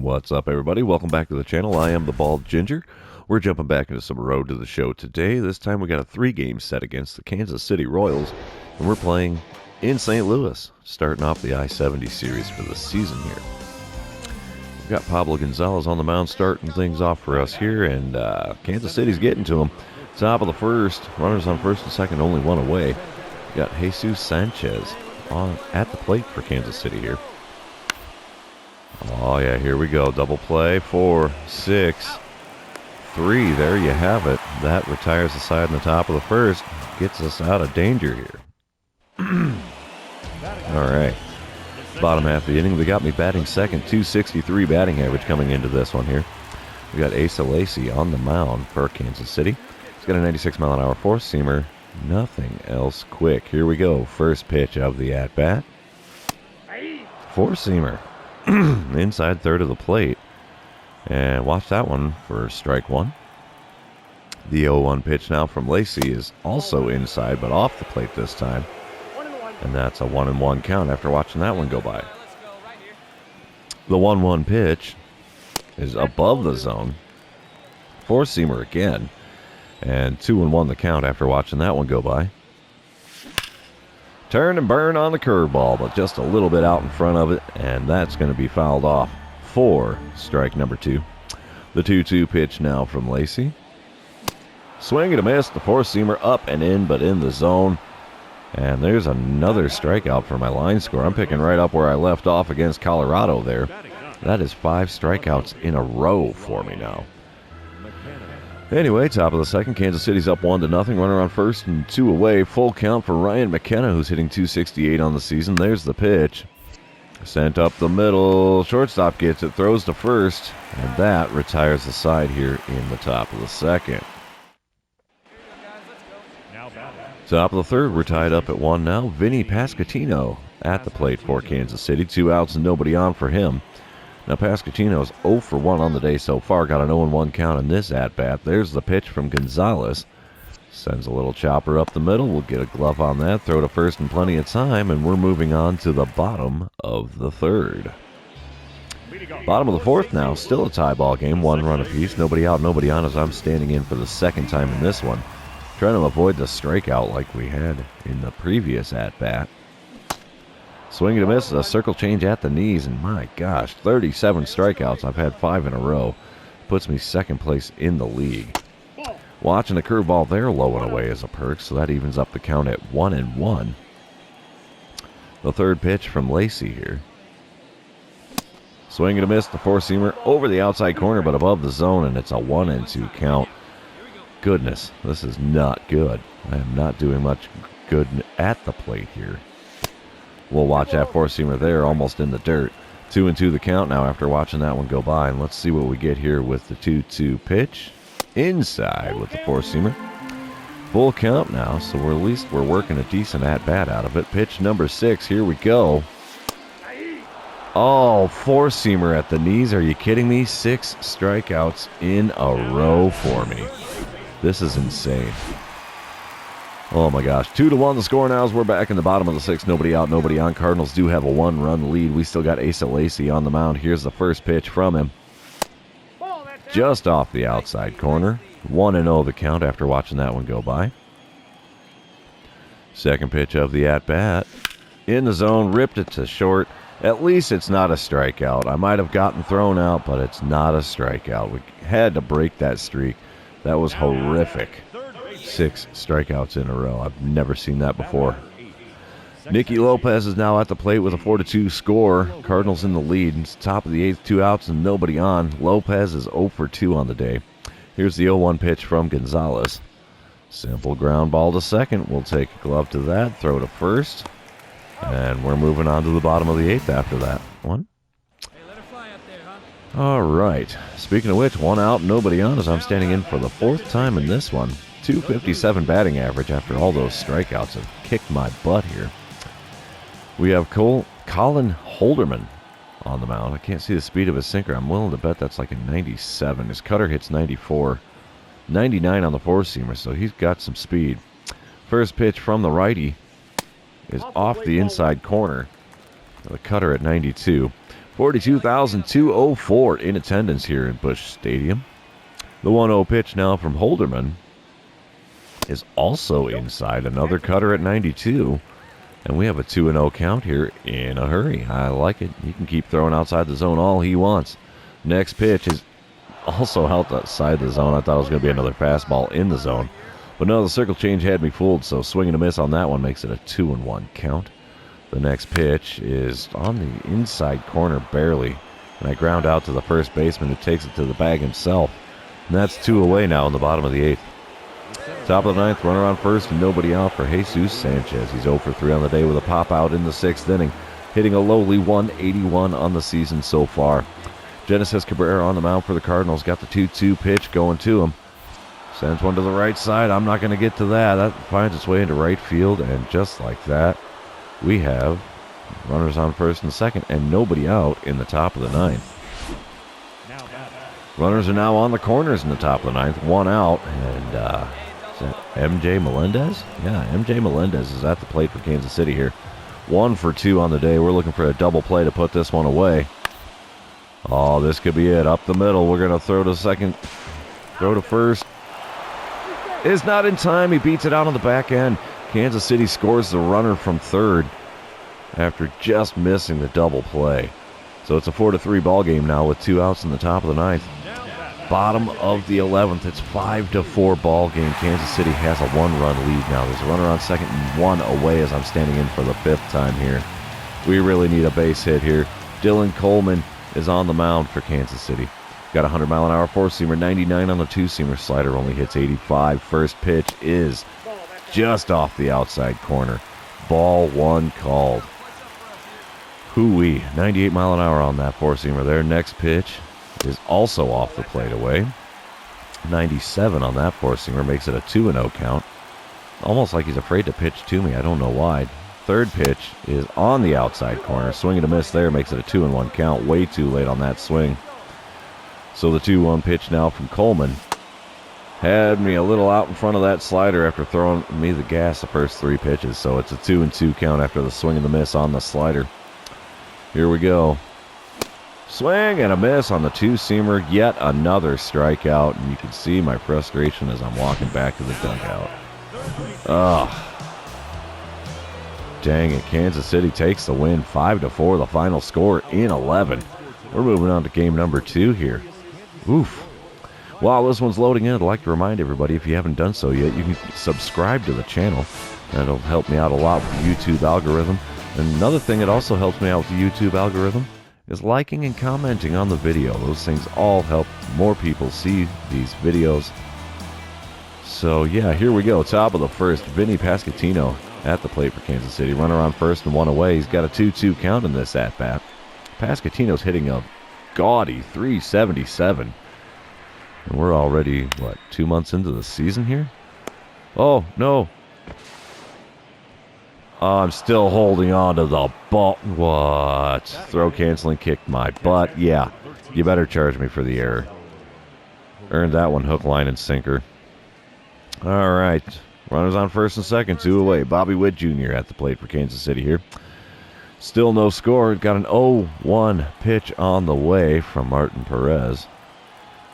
What's up, everybody? Welcome back to the channel. I am the Bald Ginger. We're jumping back into some Road to the Show today. This time we got a 3-game set against the Kansas City Royals, and we're playing in St. Louis, starting off the I-70 series for the season here. We've got Pablo Gonzalez on the mound starting things off for us here, and Kansas City's getting to him. Top of the first, runners on first and second, only one away. We got Jesus Sanchez at the plate for Kansas City here. Oh, yeah, here we go. Double play. 4, 6, 3. There you have it. That retires the side in the top of the first. Gets us out of danger here. All right. Bottom half of the inning, they got me batting second. 263 batting average coming into this one here. We got Asa Lacy on the mound for Kansas City. He's got a 96-mile-an-hour four-seamer. Nothing else quick. Here we go. First pitch of the at-bat. Four-seamer. Inside third of the plate. And watch that one for strike one. The 0-1 pitch now from Lacy is also inside, but off the plate this time. And that's a 1-1 count after watching that one go by. The 1-1 pitch is above the zone. Four-seamer again. And 2-1 the count after watching that one go by. Turn and burn on the curveball, but just a little bit out in front of it, and that's going to be fouled off for strike number 2. The 2-2 pitch now from Lacy. Swing and a miss. The four-seamer up and in, but in the zone. And there's another strikeout for my line score. I'm picking right up where I left off against Colorado there. That is 5 strikeouts in a row for me now. Anyway, top of the second, Kansas City's up 1-0. Runner on first and 2 away. Full count for Ryan McKenna, who's hitting .268 on the season. There's the pitch. Sent up the middle. Shortstop gets it, throws to first, and that retires the side here in the top of the second. Top of the third, we're tied up at 1 now. Vinny Pasquantino at the plate for Kansas City. 2 outs and nobody on for him. Now, Pasquantino's 0 for 1 on the day so far. Got an 0-1 count in this at-bat. There's the pitch from Gonzalez. Sends a little chopper up the middle. We'll get a glove on that. Throw to first in plenty of time, and we're moving on to the bottom of the third. Bottom of the fourth now. Still a tie ball game. 1 run apiece. Nobody out, nobody on as I'm standing in for the second time in this one. Trying to avoid the strikeout like we had in the previous at-bat. Swing and a miss, a circle change at the knees, and my gosh, 37 strikeouts. I've had 5 in a row. Puts me second place in the league. Watching the curveball there low and away is a perk, so that evens up the count at 1-1. The third pitch from Lacy here. Swing and a miss, the four-seamer over the outside corner, but above the zone, and it's a 1-2 count. Goodness, this is not good. I am not doing much good at the plate here. We'll watch that four-seamer there, almost in the dirt. 2-2 the count now after watching that one go by. And let's see what we get here with the 2-2 pitch. Inside with the four-seamer. Full count now, so at least we're working a decent at-bat out of it. Pitch number 6, here we go. Oh, four-seamer at the knees. Are you kidding me? 6 strikeouts in a row for me. This is insane. Oh my gosh, 2-1 the score now as we're back in the bottom of the 6th. Nobody out, nobody on. Cardinals do have a 1-run lead. We still got Asa Lacy on the mound. Here's the first pitch from him. Just off the outside corner. 1-0 the count after watching that one go by. Second pitch of the at-bat. In the zone, ripped it to short. At least it's not a strikeout. I might have gotten thrown out, but it's not a strikeout. We had to break that streak. That was horrific. 6 strikeouts in a row. I've never seen that before. Nicky Lopez is now at the plate with a 4-2 score. Cardinals in the lead. It's top of the 8th, 2 outs and nobody on. Lopez is 0 for 2 on the day. Here's the 0-1 pitch from Gonzalez. Simple ground ball to second. We'll take a glove to that. Throw to first. And we're moving on to the bottom of the 8th after that one. All right. Speaking of which, 1 out, nobody on as I'm standing in for the 4th time in this one. 257 batting average after all those strikeouts have kicked my butt here. We have Colin Holderman on the mound. I can't see the speed of his sinker. I'm willing to bet that's like a 97. His cutter hits 94. 99 on the four-seamer, so he's got some speed. First pitch from the righty is off the inside corner. The cutter at 92. 42,204 in attendance here in Busch Stadium. The 1-0 pitch now from Holderman is also inside. Another cutter at 92. And we have a 2-0 count here in a hurry. I like it. He can keep throwing outside the zone all he wants. Next pitch is also held outside the zone. I thought it was going to be another fastball in the zone. But no, the circle change had me fooled, so swing and a miss on that one makes it a 2-1 count. The next pitch is on the inside corner barely. And I ground out to the first baseman who takes it to the bag himself. And that's 2 away now in the bottom of the 8th. Top of the 9th, runner on first and nobody out for Jesus Sanchez. He's 0 for 3 on the day with a pop out in the 6th inning, hitting a lowly 181 on the season so far. Genesis Cabrera on the mound for the Cardinals. Got the 2-2 pitch going to him. Sends one to the right side. I'm not going to get to that. That finds its way into right field, and just like that, we have runners on first and second and nobody out in the top of the 9th. Runners are now on the corners in the top of the 9th. One out, and is that MJ Melendez? Yeah, MJ Melendez is at the plate for Kansas City here. 1 for 2 on the day. We're looking for a double play to put this one away. Oh, this could be it. Up the middle. We're going to throw to second. Throw to first. Is not in time. He beats it out on the back end. Kansas City scores the runner from third after just missing the double play. So it's a 4-3 ball game now with 2 outs in the top of the 9th. Bottom of the 11th. It's 5-4 ball game. Kansas City has a 1-run lead now. There's a runner on second and 1 away as I'm standing in for the 5th time here. We really need a base hit here. Dylan Coleman is on the mound for Kansas City. Got a 100-mile-an-hour four-seamer, 99 on the two-seamer. Slider only hits 85. First pitch is just off the outside corner. Ball 1 called. Hoo-wee. 98 mile an hour on that four-seamer there. Next pitch is also off the plate away. 97 on that four-seamer makes it a 2-0 count. Almost like he's afraid to pitch to me. I don't know why. Third pitch is on the outside corner. Swing and a miss there makes it a 2-1 count. Way too late on that swing. So the 2-1 pitch now from Coleman had me a little out in front of that slider after throwing me the gas the first 3 pitches. So it's a 2-2 count after the swing and the miss on the slider. Here we go. Swing and a miss on the two-seamer. Yet another strikeout. And you can see my frustration as I'm walking back to the dugout. Dang it. Kansas City takes the win. 5-4, the final score in 11. We're moving on to game number 2 here. Oof. While this one's loading in, I'd like to remind everybody, if you haven't done so yet, you can subscribe to the channel. That'll help me out a lot with the YouTube algorithm. And another thing that also helps me out with the YouTube algorithm is liking and commenting on the video. Those things all help more people see these videos. So yeah, here we go. Top of the first, Vinny Pasquantino at the plate for Kansas City. Runner on first and 1 away. He's got a 2-2 count in this at-bat. Pasquantino's hitting a gaudy 377. And we're already, 2 months into the season here? Oh, no. I'm still holding on to the ball. What? Throw canceling kicked my butt. Yeah, you better charge me for the error. Earned that one hook, line, and sinker. All right. Runners on first and second, 2 away. Bobby Witt Jr. at the plate for Kansas City here. Still no score. Got an 0-1 pitch on the way from Martin Perez.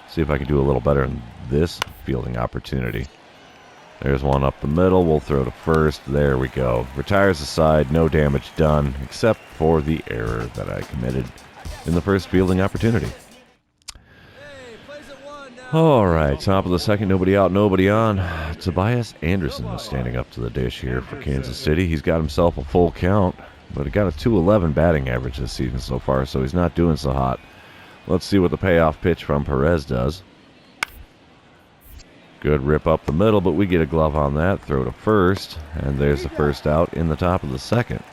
See if I can do a little better in this fielding opportunity. There's one up the middle. We'll throw to first. There we go. Retires the side. No damage done, except for the error that I committed in the first fielding opportunity. All right, top of the second, nobody out, nobody on. Tobias Anderson is standing up to the dish here for Kansas City. He's got himself a full count, but he got a .211 batting average this season so far, so he's not doing so hot. Let's see what the payoff pitch from Perez does. Good rip up the middle, but we get a glove on that. Throw to first, and there's the first out in the top of the second.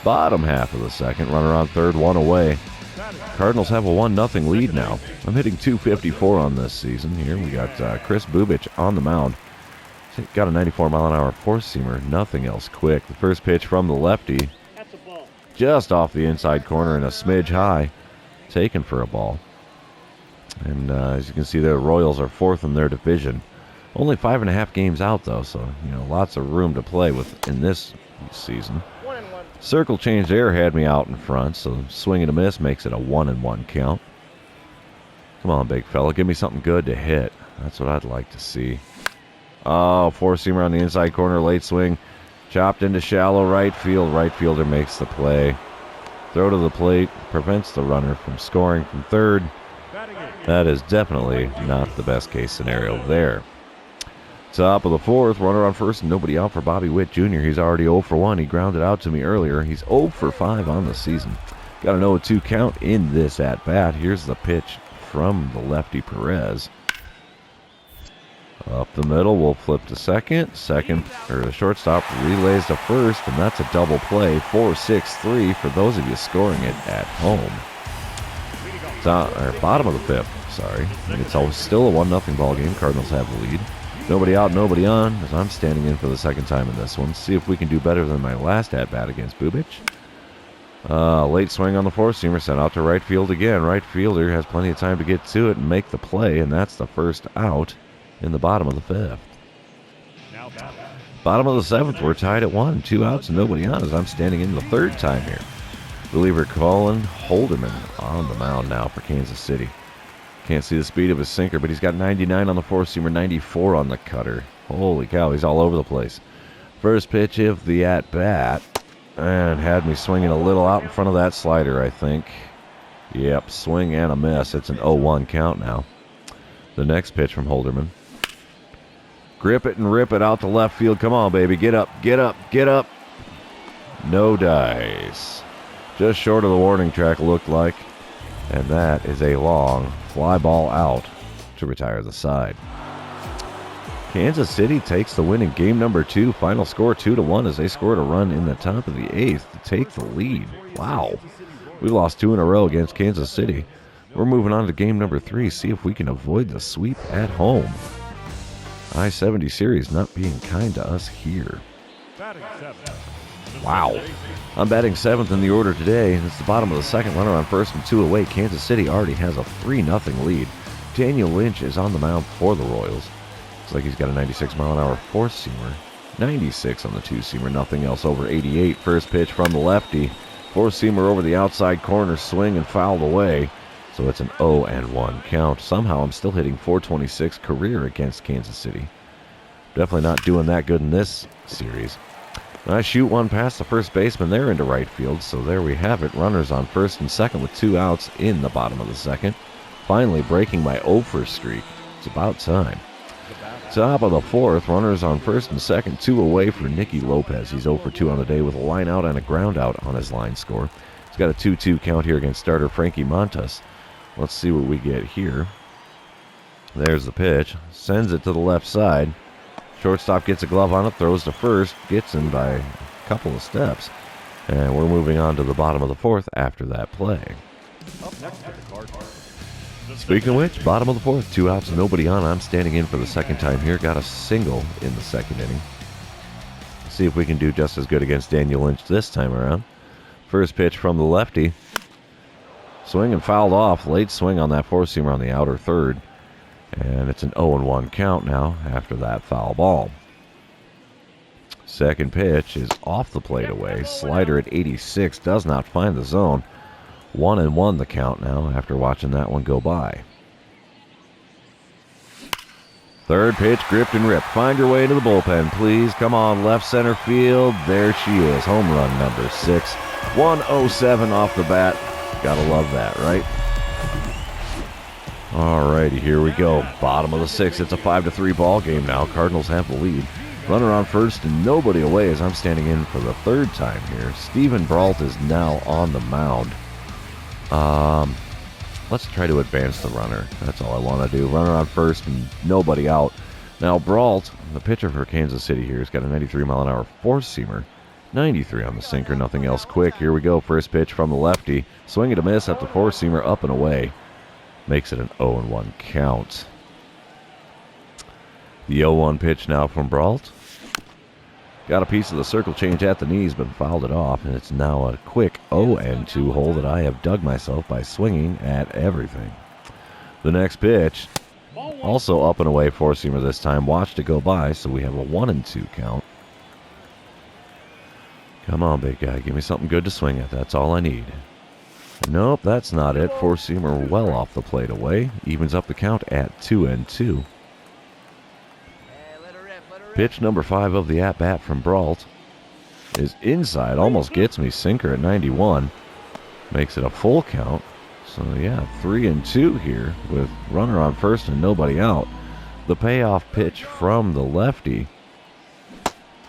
Bottom half of the second, runner on third, 1 away. Cardinals have a 1-0 lead now. I'm hitting .254 on this season here. We got Chris Bubich on the mound. Got a 94 mile an hour four-seamer. Nothing else quick. The first pitch from the lefty. Just off the inside corner and a smidge high. Taken for a ball. And as you can see, the Royals are 4th in their division. Only 5.5 games out, though, so lots of room to play with in this season. Circle change there had me out in front, so swing and a miss makes it a 1-1 count. Come on, big fella, give me something good to hit. That's what I'd like to see. Oh, four-seamer on the inside corner, late swing. Chopped into shallow right field. Right fielder makes the play. Throw to the plate prevents the runner from scoring from third. That is definitely not the best case scenario there. Top of the fourth, runner on first and nobody out for Bobby Witt Jr. He's already 0 for 1. He grounded out to me earlier. He's 0 for 5 on the season. Got a 0-2 count in this at-bat. Here's the pitch from the lefty Perez. Up the middle, we'll flip to second. The shortstop relays to first, and that's a double play. 4-6-3 for those of you scoring it at home. Bottom of the fifth, sorry. It's still a 1-0 ball game. Cardinals have the lead. Nobody out, nobody on, as I'm standing in for the second time in this one. See if we can do better than my last at-bat against Bubic. Late swing on the four-seamer, sent out to right field again. Right fielder has plenty of time to get to it and make the play, and that's the first out in the bottom of the fifth. Bottom of the seventh, we're tied at 1. 2 outs and nobody on as I'm standing in the third time here. Reliever Colin Holderman on the mound now for Kansas City. Can't see the speed of his sinker, but he's got 99 on the four-seamer, 94 on the cutter. Holy cow, he's all over the place. First pitch of the at-bat, and had me swinging a little out in front of that slider, I think. Yep, swing and a miss. It's an 0-1 count now. The next pitch from Holderman. Grip it and rip it out to left field. Come on, baby. Get up, get up, get up. No dice. Just short of the warning track, looked like. And that is a long fly ball out to retire the side. Kansas City takes the win in game number 2. Final score 2-1 as they scored a run in the top of the 8th to take the lead. Wow. We lost 2 in a row against Kansas City. We're moving on to game number 3. See if we can avoid the sweep at home. I-70 series not being kind to us here. Wow. I'm batting 7th in the order today, and it's the bottom of the second. Runner on first and 2 away. Kansas City already has a 3-0 lead. Daniel Lynch is on the mound for the Royals. Looks like he's got a 96-mile-an-hour four-seamer. 96 on the two-seamer, nothing else over 88. First pitch from the lefty. Four-seamer over the outside corner, swing and fouled away. So it's an 0-1 count. Somehow I'm still hitting .426 career against Kansas City. Definitely not doing that good in this series. I shoot one past the first baseman there into right field, so there we have it. Runners on first and second with 2 outs in the bottom of the second. Finally breaking my 0-for streak. It's about time. Top of the fourth, runners on first and second, 2 away for Nicky Lopez. He's 0 for 2 on the day with a line out and a ground out on his line score. He's got a 2-2 count here against starter Frankie Montas. Let's see what we get here. There's the pitch. Sends it to the left side. Shortstop gets a glove on it, throws to first, gets him by a couple of steps. And we're moving on to the bottom of the fourth after that play. Speaking of which, bottom of the fourth, 2 outs, nobody on. I'm standing in for the second time here. Got a single in the second inning. See if we can do just as good against Daniel Lynch this time around. First pitch from the lefty. Swing and fouled off. Late swing on that four-seamer on the outer third. And it's an 0-1 count now after that foul ball. Second pitch is off the plate away. Slider at 86 does not find the zone. 1-1 the count now after watching that one go by. Third pitch, gripped and ripped. Find your way to the bullpen, please. Come on, left center field. There she is. Home run number 6. 107 off the bat. Gotta love that, right? Alrighty, here we go. Bottom of the 6th. It's a 5-3 ball game now. Cardinals have the lead. Runner on first and nobody away as I'm standing in for the third time here. Steven Brault is now on the mound. Let's try to advance the runner. That's all I want to do. Runner on first and nobody out. Now Brault, the pitcher for Kansas City here, has got a 93-mile-an-hour four-seamer. 93 on the sinker, nothing else quick. Here we go. First pitch from the lefty. Swing and a miss at the four-seamer, up and away. Makes it an 0-1 count. The 0-1 pitch now from Brault. Got a piece of the circle change at the knees, but fouled it off, and it's now a quick 0-2 hole that I have dug myself by swinging at everything. The next pitch, also up and away four-seamer this time. Watched it go by, so we have a 1-2 count. Come on, big guy. Give me something good to swing at. That's all I need. Nope, that's not it. Four-seamer well off the plate away. Evens up the count at 2-2. Pitch number 5 of the at-bat from Brault is inside. Almost gets me. Sinker at 91. Makes it a full count. So, yeah, 3-2 here with runner on first and nobody out. The payoff pitch from the lefty.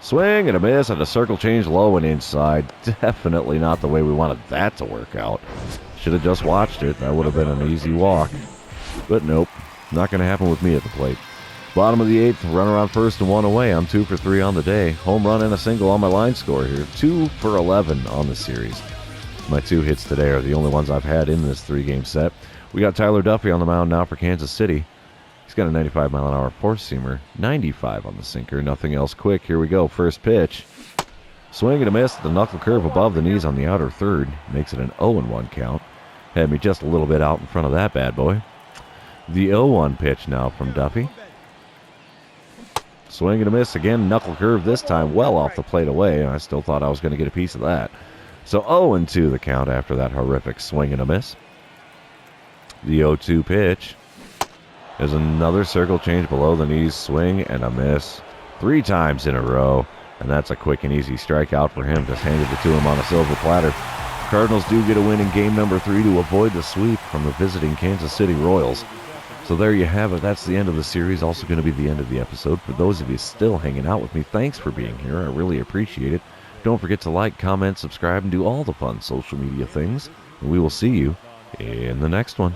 Swing and a miss and a circle change low and inside. Definitely not the way we wanted that to work out. Should have just watched it. That would have been an easy walk. But nope, not going to happen with me at the plate. Bottom of the 8th, runner on first and 1 away. I'm 2 for 3 on the day. Home run and a single on my line score here. 2 for 11 on the series. My 2 hits today are the only ones I've had in this 3-game set. We got Tyler Duffy on the mound now for Kansas City. He's got a 95-mile-an-hour four-seamer, 95 on the sinker, nothing else quick. Here we go, first pitch. Swing and a miss, the knuckle curve above the knees on the outer third. Makes it an 0-1 count. Had me just a little bit out in front of that bad boy. The 0-1 pitch now from Duffy. Swing and a miss again, knuckle curve this time well off the plate away. I still thought I was going to get a piece of that. So 0-2 the count after that horrific swing and a miss. The 0-2 pitch. There's another circle change below the knees, swing and a miss. 3 times in a row, and that's a quick and easy strikeout for him. Just handed it to him on a silver platter. Cardinals do get a win in game number 3 to avoid the sweep from the visiting Kansas City Royals. So there you have it. That's the end of the series. Also going to be the end of the episode. For those of you still hanging out with me, thanks for being here. I really appreciate it. Don't forget to like, comment, subscribe, and do all the fun social media things. And we will see you in the next one.